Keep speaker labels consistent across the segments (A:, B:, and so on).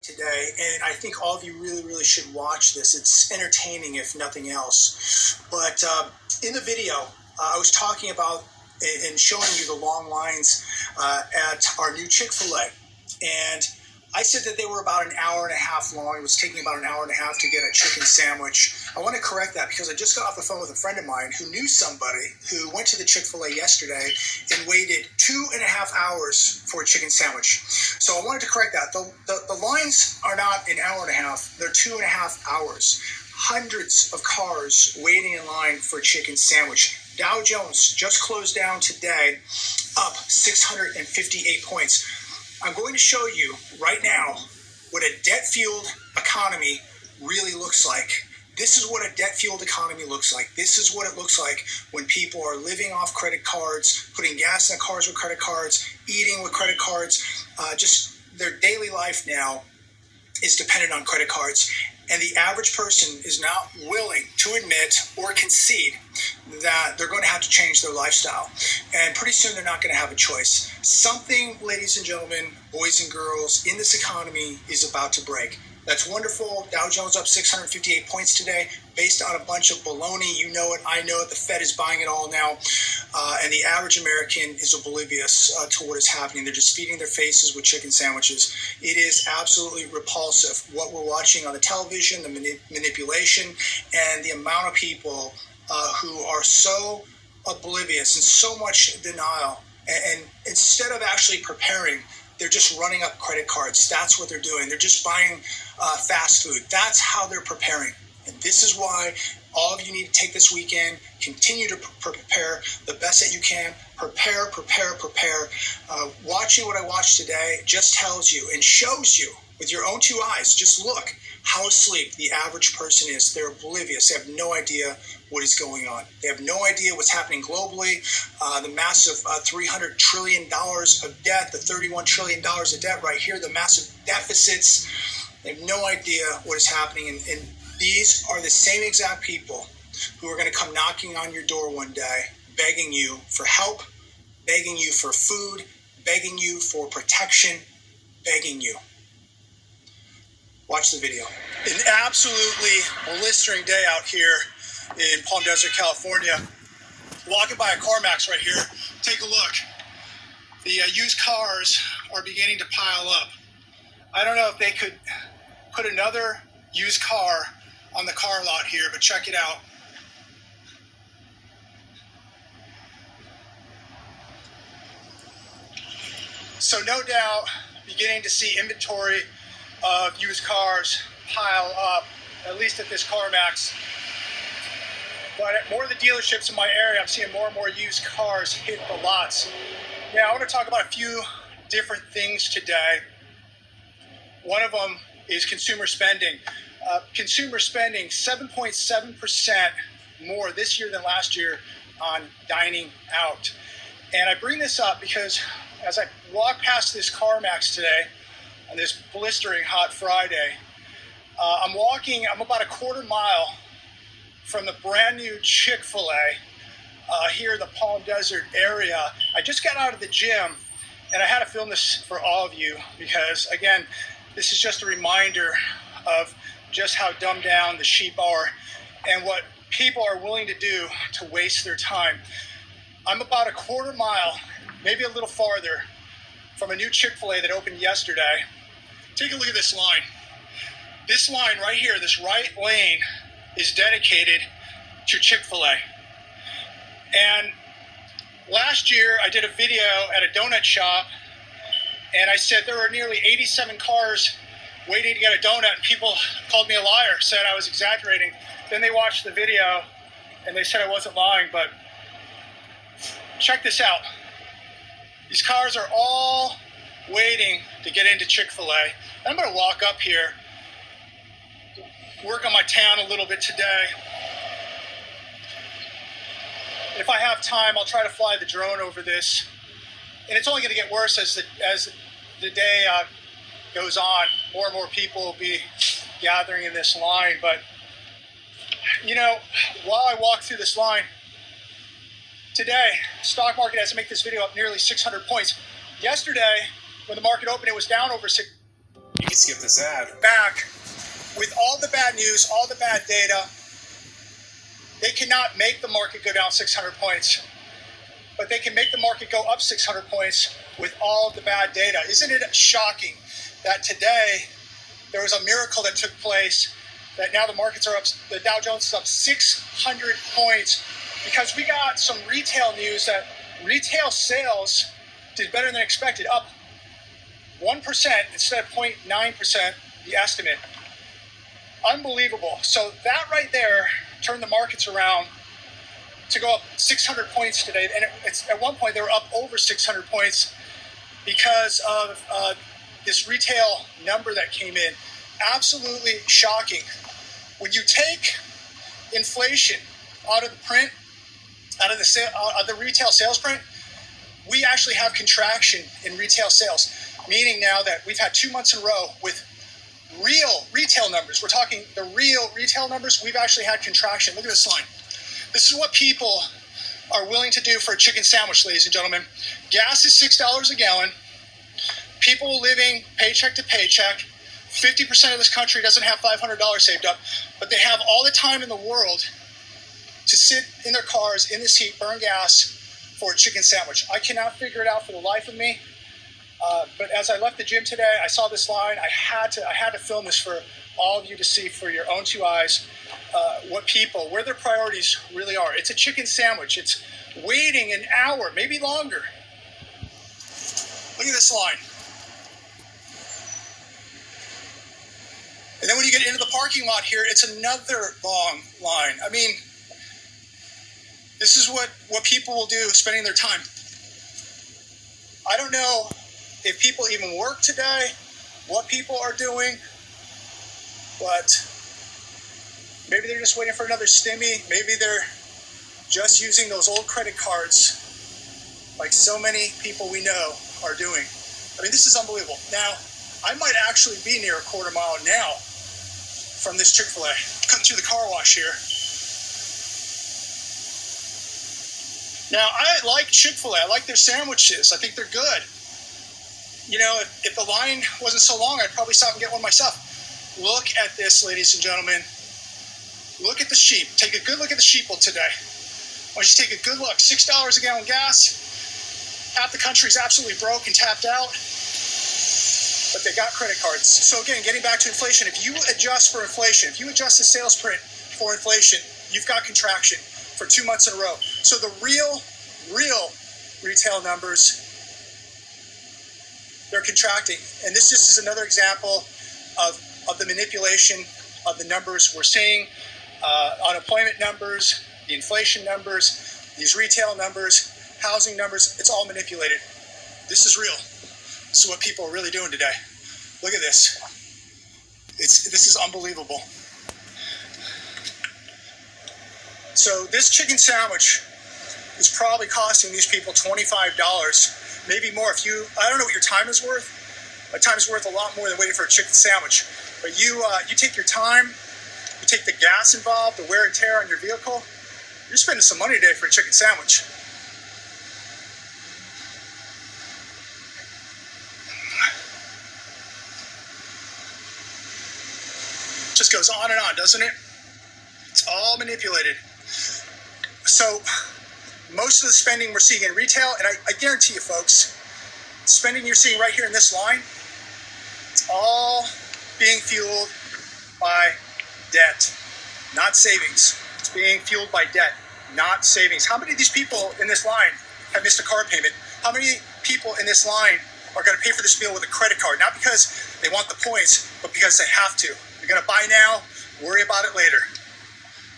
A: today, and I think all of you really should watch this. It's entertaining, if nothing else. But in the video, I was talking about and showing you the long lines at our new Chick-fil-A, and I said that they were about an hour and a half long. It was taking about an hour and a half to get a chicken sandwich. I want to correct that because I just got off the phone with a friend of mine who knew somebody who went to the Chick-fil-A yesterday and waited 2.5 hours for a chicken sandwich. So I wanted to correct that. The lines are not an hour and a half. They're 2.5 hours. Hundreds of cars waiting in line for a chicken sandwich. Dow Jones just closed down today, up 658 points. I'm going to show you right now what a debt-fueled economy really looks like. This is what a debt-fueled economy looks like. This is what it looks like when people are living off credit cards, putting gas in their cars with credit cards, eating with credit cards. Just their daily life now is dependent on credit cards. And the average person is not willing to admit or concede that they're going to have to change their lifestyle. And pretty soon they're not going to have a choice. Something, ladies and gentlemen, boys and girls, in this economy is about to break. That's wonderful. Dow Jones up 658 points today based on a bunch of baloney. You know it. I know it. The Fed is buying it all now. And the average American is oblivious to what is happening. They're just feeding their faces with chicken sandwiches. It is absolutely repulsive what we're watching on the television, the manipulation, and the amount of people who are so oblivious and so much denial. And instead of actually preparing, they're just running up credit cards. That's what they're doing. They're just buying fast food. That's how they're preparing. And this is why all of you need to take this weekend, continue to prepare the best that you can. Prepare. Watching what I watched today just tells you and shows you with your own two eyes. Just look how asleep the average person is. They're oblivious. They have no idea what is going on. They have no idea what's happening globally. The massive $300 trillion of debt, the $31 trillion of debt right here, the massive deficits. They have no idea what is happening. And these are the same exact people who are going to come knocking on your door one day, begging you for help, begging you for food, begging you for protection, begging you. Watch the video. An absolutely blistering day out here in Palm Desert, California. Walking by a CarMax right here. Take a look. The used cars are beginning to pile up. I don't know if they could put another used car on the car lot here, but check it out. So no doubt, beginning to see inventory of used cars pile up, at least at this CarMax. But at more of the dealerships in my area, I'm seeing more and more used cars hit the lots. Now, I want to talk about a few different things today. One of them is consumer spending. Consumer spending 7.7% more this year than last year on dining out. And I bring this up because as I walk past this CarMax today on this blistering hot Friday, I'm about a quarter mile from the brand new Chick-fil-A here in the Palm Desert area. I just got out of the gym and I had to film this for all of you because, again, this is just a reminder of just how dumbed down the sheep are and what people are willing to do to waste their time. I'm about a quarter mile, maybe a little farther, from a new Chick-fil-A that opened yesterday. Take a look at this line. This line right here, this right lane, is dedicated to Chick-fil-A. And last year I did a video at a donut shop and I said there were nearly 87 cars waiting to get a donut, and people called me a liar, said I was exaggerating. Then they watched the video and they said I wasn't lying, but check this out. These cars are all waiting to get into Chick-fil-A. I'm going to walk up here, work on my tan a little bit today. If I have time, I'll try to fly the drone over this. And it's only going to get worse as the day goes on. More and more people will be gathering in this line. But, you know, while I walk through this line, today, stock market has to make this video up nearly 600 points. Yesterday, when the market opened, it was down over 600.
B: You can skip this ad.
A: Back with all the bad news, all the bad data. They cannot make the market go down 600 points, but they can make the market go up 600 points with all the bad data. Isn't it shocking that today there was a miracle that took place, that now the markets are up, the Dow Jones is up 600 points because we got some retail news that retail sales did better than expected, up 1% instead of 0.9%, the estimate. Unbelievable. So that right there turned the markets around to go up 600 points today. And it's at one point they were up over 600 points because of this retail number that came in. Absolutely shocking. When you take inflation out of the print, out of the retail sales print, we actually have contraction in retail sales, meaning now that we've had 2 months in a row with real retail numbers. We're talking the real retail numbers. We've actually had contraction. Look at this line. This is what people are willing to do for a chicken sandwich, ladies and gentlemen. Gas is $6 a gallon. People living paycheck to paycheck. 50% of this country doesn't have $500 saved up, but they have all the time in the world to sit in their cars in this heat, burn gas for a chicken sandwich. I cannot figure it out for the life of me. But as I left the gym today, I saw this line. I had to film this for all of you to see for your own two eyes where their priorities really are. It's a chicken sandwich. It's waiting an hour, maybe longer. Look at this line. And then when you get into the parking lot here, it's another long line. I mean, this is what people will do spending their time. I don't know if people even work today, what people are doing, but maybe they're just waiting for another stimmy. Maybe they're just using those old credit cards like so many people we know are doing. I mean, this is unbelievable. Now, I might actually be near a quarter mile now from this Chick-fil-A. Cutting through the car wash here. Now, I like Chick-fil-A. I like their sandwiches. I think they're good. You know, if the line wasn't so long, I'd probably stop and get one myself. Look at this, ladies and gentlemen. Look at the sheep. Take a good look at the sheeple today. Why don't you take a good look? $6 a gallon gas. Half the country's absolutely broke and tapped out. But they got credit cards. So again, getting back to inflation, if you adjust for inflation, if you adjust the sales print for inflation, you've got contraction for 2 months in a row. So the real retail numbers, they're contracting. And this just is another example of the manipulation of the numbers we're seeing. Unemployment numbers, the inflation numbers, these retail numbers, housing numbers, it's all manipulated. This is real. This is what people are really doing today. Look at this. This is unbelievable. So this chicken sandwich is probably costing these people $25, maybe more. I don't know what your time is worth. My time is worth a lot more than waiting for a chicken sandwich. But you take your time, you take the gas involved, the wear and tear on your vehicle, you're spending some money today for a chicken sandwich. Just goes on and on, doesn't it? It's all manipulated. So most of the spending we're seeing in retail, and I guarantee you folks, spending you're seeing right here in this line, it's all being fueled by debt, not savings. It's being fueled by debt, not savings. How many of these people in this line have missed a car payment? How many people in this line are going to pay for this meal with a credit card? Not because they want the points, but because they have to. You're going to buy now, worry about it later.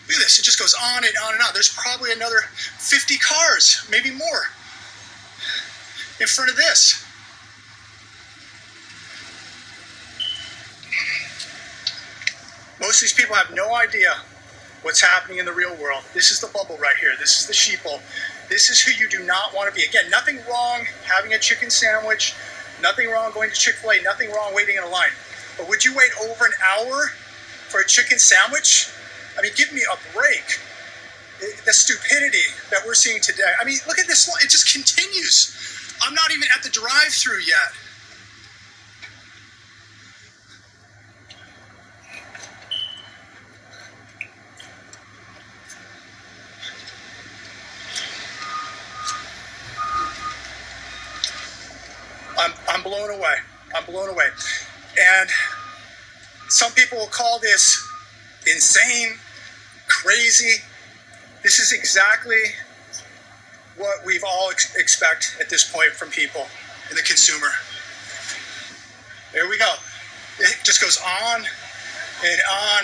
A: Look at this. It just goes on and on and on. There's probably another 50 cars, maybe more, in front of this. Most of these people have no idea what's happening in the real world. This is the bubble right here. This is the sheeple. This is who you do not want to be. Again, nothing wrong having a chicken sandwich. Nothing wrong going to Chick-fil-A. Nothing wrong waiting in a line. But would you wait over an hour for a chicken sandwich? I mean, give me a break. The stupidity that we're seeing today. I mean, look at this. It just continues. I'm not even at the drive-thru yet. blown away. I'm blown away. And some people will call this insane, crazy. This is exactly what we've all expect at this point from people and the consumer. There we go. It just goes on and on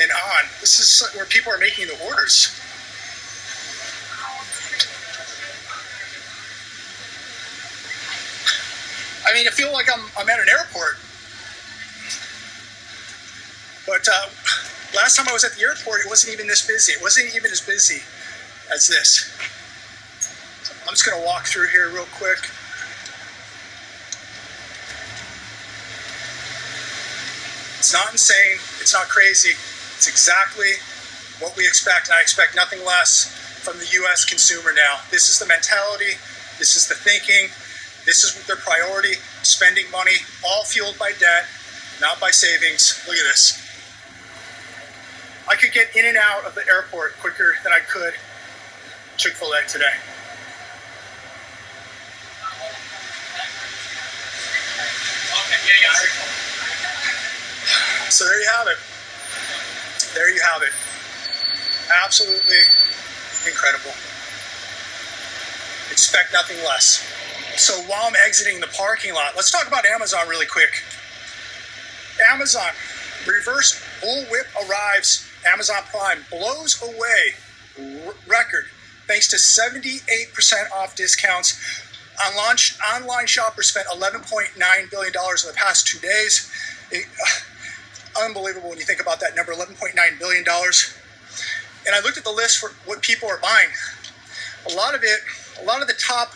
A: and on. This is where people are making the orders. I mean, I feel like I'm at an airport. But last time I was at the airport, it wasn't even this busy. It wasn't even as busy as this. So I'm just going to walk through here real quick. It's not insane. It's not crazy. It's exactly what we expect, and I expect nothing less from the U.S. consumer now. This is the mentality. This is the thinking. This is their priority, spending money, all fueled by debt, not by savings. Look at this. I could get in and out of the airport quicker than I could Chick-fil-A today. So there you have it. There you have it. Absolutely incredible. Expect nothing less. So while I'm exiting the parking lot, let's talk about Amazon really quick. Amazon, reverse bullwhip arrives. Amazon Prime blows away record thanks to 78% off discounts. Online shoppers spent $11.9 billion in the past 2 days. Unbelievable when you think about that number, $11.9 billion. And I looked at the list for what people are buying. A lot of the top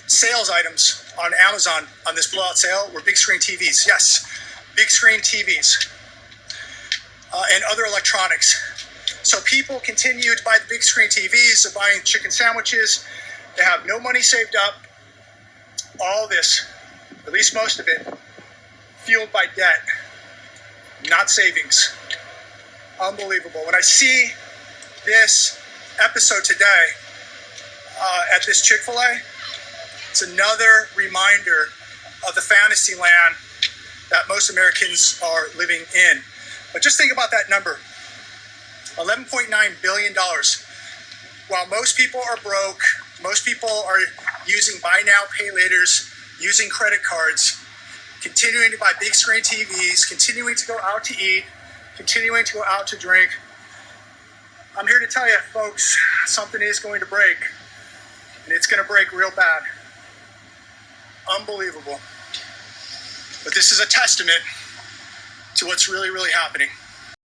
A: sales items on Amazon on this blowout sale were big screen TVs. Yes, big screen TVs and other electronics. So people continue to buy the big screen TVs. They're buying chicken sandwiches. They have no money saved up. All this, at least most of it, fueled by debt, not savings. Unbelievable. When I see this episode today at this Chick-fil-A, it's another reminder of the fantasy land that most Americans are living in. But just think about that number, $11.9 billion. While most people are broke, most people are using buy now, pay laters, using credit cards, continuing to buy big screen TVs, continuing to go out to eat, continuing to go out to drink. I'm here to tell you, folks, something is going to break, and it's going to break real bad. Unbelievable. But this is a testament to what's really, really happening.